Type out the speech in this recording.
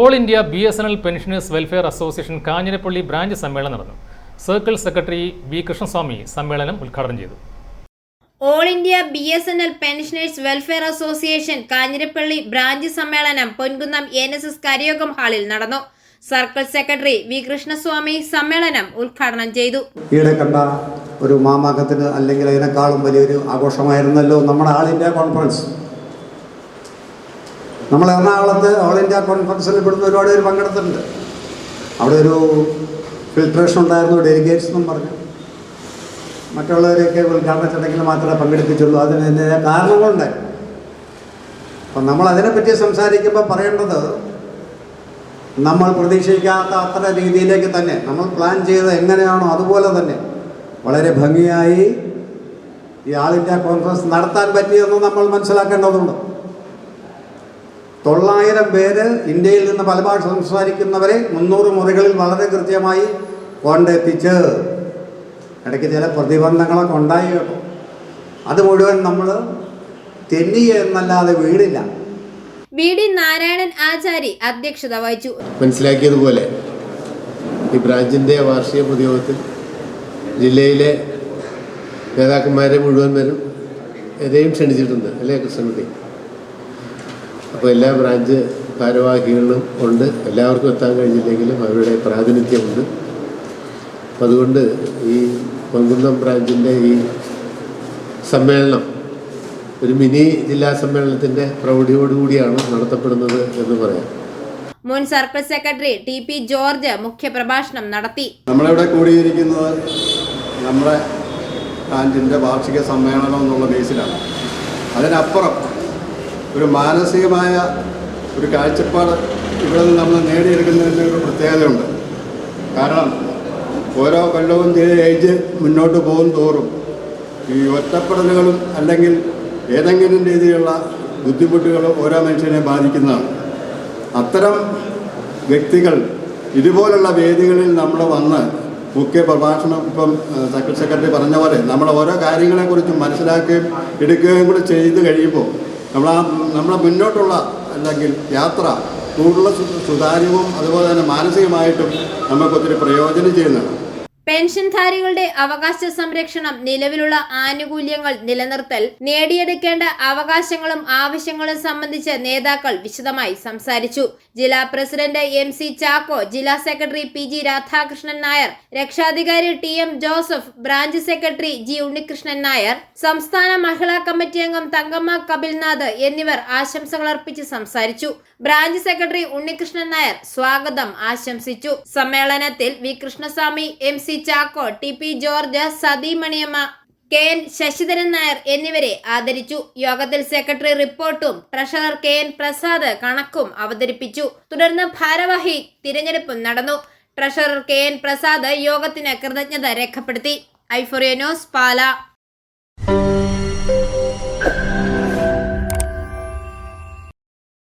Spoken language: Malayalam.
All India BSNL pensioners welfare association Kanjirappally branch സമ്മേളനം നടന്നു. സർക്കിൾ സെക്രട്ടറി വി കൃഷ്ണസ്വാമി സമ്മേളനം ഉദ്ഘാടനം ചെയ്തു. All India BSNL pensioners welfare association Kanjirappally branch സമ്മേളനം പൊൻകുന്നം NSS കരയോഗം ഹാളിൽ നടന്നു. സർക്കിൾ സെക്രട്ടറി വി കൃഷ്ണസ്വാമി സമ്മേളനം ഉദ്ഘാടനം ചെയ്തു. ഈയിടെ കണ്ട ഒരു മാമാങ്കത്തിന് അല്ലെങ്കിൽ അതിനേക്കാളും വലിയൊരു ആഘോഷമായിരുന്നല്ലോ നമ്മുടെ ആൾ ഇന്ത്യ കോൺഫറൻസ്. നമ്മൾ എറണാകുളത്ത് ഓൾ ഇന്ത്യ കോൺഫറൻസിൽ ഇവിടുന്ന് ഒരുപാട് പേര് പങ്കെടുത്തിട്ടുണ്ട്. അവിടെ ഒരു ഫിൽട്രേഷൻ ഉണ്ടായിരുന്നു, ഡെലിഗേറ്റ്സ് എന്നും പറഞ്ഞു. മറ്റുള്ളവരെയൊക്കെ ഉദ്ഘാടന ചടങ്ങിൽ മാത്രമേ പങ്കെടുപ്പിച്ചുള്ളൂ. അതിന് കാരണങ്ങളുണ്ട്. അപ്പം നമ്മൾ അതിനെപ്പറ്റി സംസാരിക്കുമ്പോൾ പറയേണ്ടത്, നമ്മൾ പ്രതീക്ഷിക്കാത്ത അത്ര രീതിയിലേക്ക് തന്നെ നമ്മൾ പ്ലാൻ ചെയ്ത് എങ്ങനെയാണോ അതുപോലെ തന്നെ വളരെ ഭംഗിയായി ഈ ആൾ ഇന്ത്യ കോൺഫറൻസ് നടത്താൻ പറ്റിയെന്ന് നമ്മൾ മനസ്സിലാക്കേണ്ടതുണ്ട്. 900 പേര് ഇന്ത്യയിൽ നിന്ന് പല ഭാഷ സംസാരിക്കുന്നവരെ 300 മുറികളിൽ വളരെ കൃത്യമായി കൊണ്ടെത്തിച്ച്, ഇടയ്ക്ക് ചില പ്രതിബന്ധങ്ങളൊക്കെ ഉണ്ടായി കേട്ടോ. അത് മുഴുവൻ നമ്മൾ തെന്നിയ എന്നല്ലാതെ വീടില്ല. VD നാരായണൻ ആചാരി അധ്യക്ഷത വഹിച്ചു. മനസ്സിലാക്കിയതുപോലെ ഈ ബ്രാഞ്ചിൻ്റെ വാർഷിക പൊതുയോഗത്തിൽ ജില്ലയിലെ നേതാക്കന്മാരെ മുഴുവൻ പേരും എരെയും ക്ഷണിച്ചിട്ടുണ്ട്, അല്ലേ കൃഷ്ണൻകുട്ടി? അപ്പോൾ എല്ലാ ബ്രാഞ്ച് ഭാരവാഹികളും ഉണ്ട്. എല്ലാവർക്കും എത്താൻ കഴിഞ്ഞില്ലെങ്കിലും അവരുടെ പ്രാതിനിധ്യമുണ്ട്. അപ്പം അതുകൊണ്ട് ഈ പൊൻകുന്നം ബ്രാഞ്ചിൻ്റെ ഈ സമ്മേളനം ഒരു മിനി ജില്ലാ സമ്മേളനത്തിൻ്റെ പ്രൗഢിയോടുകൂടിയാണ് നടത്തപ്പെടുന്നത് എന്ന് പറയാം. മുൻ സർക്കിൾ സെക്രട്ടറി TP ജോർജ് മുഖ്യപ്രഭാഷണം നടത്തി. നമ്മളിവിടെ കൂടിയിരിക്കുന്നത് നമ്മുടെ ബ്രാഞ്ചിൻ്റെ വാർഷിക സമ്മേളനം എന്നുള്ള ബേസിലാണ്. അതിനപ്പുറം ഒരു മാനസികമായ ഒരു കാഴ്ചപ്പാട് ഇവിടെ നിന്ന് നമ്മൾ നേടിയെടുക്കുന്നതിന് ഒരു പ്രത്യേകതയുണ്ട്. കാരണം ഓരോ കൊല്ലവും ഏജ് മുന്നോട്ട് പോകും തോറും ഈ ഒറ്റപ്പെടലുകളും അല്ലെങ്കിൽ ഏതെങ്കിലും രീതിയിലുള്ള ബുദ്ധിമുട്ടുകൾ ഓരോ മനുഷ്യനെ ബാധിക്കുന്നതാണ്. അത്തരം വ്യക്തികൾ ഇതുപോലുള്ള വേദികളിൽ നമ്മൾ വന്ന് മുഖ്യ പ്രഭാഷണം, ഇപ്പം സർക്കിൾ സെക്രട്ടറി പറഞ്ഞ പോലെ നമ്മൾ ഓരോ കാര്യങ്ങളെക്കുറിച്ചും മനസ്സിലാക്കുകയും എടുക്കുകയും കൂടി ചെയ്ത് കഴിയുമ്പോൾ നമ്മളെ മുന്നോട്ടുള്ള അല്ലെങ്കിൽ യാത്ര കൂടുതൽ സുതാര്യവും അതുപോലെ തന്നെ മാനസികമായിട്ടും നമുക്കൊത്തിരി പ്രയോജനം ചെയ്യുന്നതാണ്. പെൻഷൻധാരികളുടെ അവകാശ സംരക്ഷണം, നിലവിലുള്ള ആനുകൂല്യങ്ങൾ നിലനിർത്തൽ, നേടിയെടുക്കേണ്ട അവകാശങ്ങളും ആവശ്യങ്ങളും സംബന്ധിച്ച് നേതാക്കൾ വിശദമായി സംസാരിച്ചു. ജില്ലാ പ്രസിഡന്റ് MC ചാക്കോ, ജില്ലാ സെക്രട്ടറി PG രാധാകൃഷ്ണൻ നായർ, രക്ഷാധികാരി TM Joseph, branch secretary G Unnikrishnan Nair, സംസ്ഥാന മഹിളാ കമ്മിറ്റി അംഗം തങ്കമ്മ കപിൽനാഥ് എന്നിവർ ആശംസകൾ അർപ്പിച്ച് സംസാരിച്ചു. ബ്രാഞ്ച് സെക്രട്ടറി ഉണ്ണികൃഷ്ണൻ നായർ സ്വാഗതം ആശംസിച്ചു. സമ്മേളനത്തിൽ V Krishnaswamy, MC Chacko, TP George, Sathi Maniyamma, KN Sasidharan Nair എന്നിവരെ ആദരിച്ചു. യോഗത്തിൽ സെക്രട്ടറി റിപ്പോർട്ടും ട്രഷറർ KN പ്രസാദ് കണക്കും അവതരിപ്പിച്ചു. തുടർന്ന് ഭാരവാഹി തിരഞ്ഞെടുപ്പും നടന്നു. ട്രഷറർ KN പ്രസാദ് യോഗത്തിന് കൃതജ്ഞത രേഖപ്പെടുത്തി. ഐഫോറിയ ന്യൂസ്, പാല.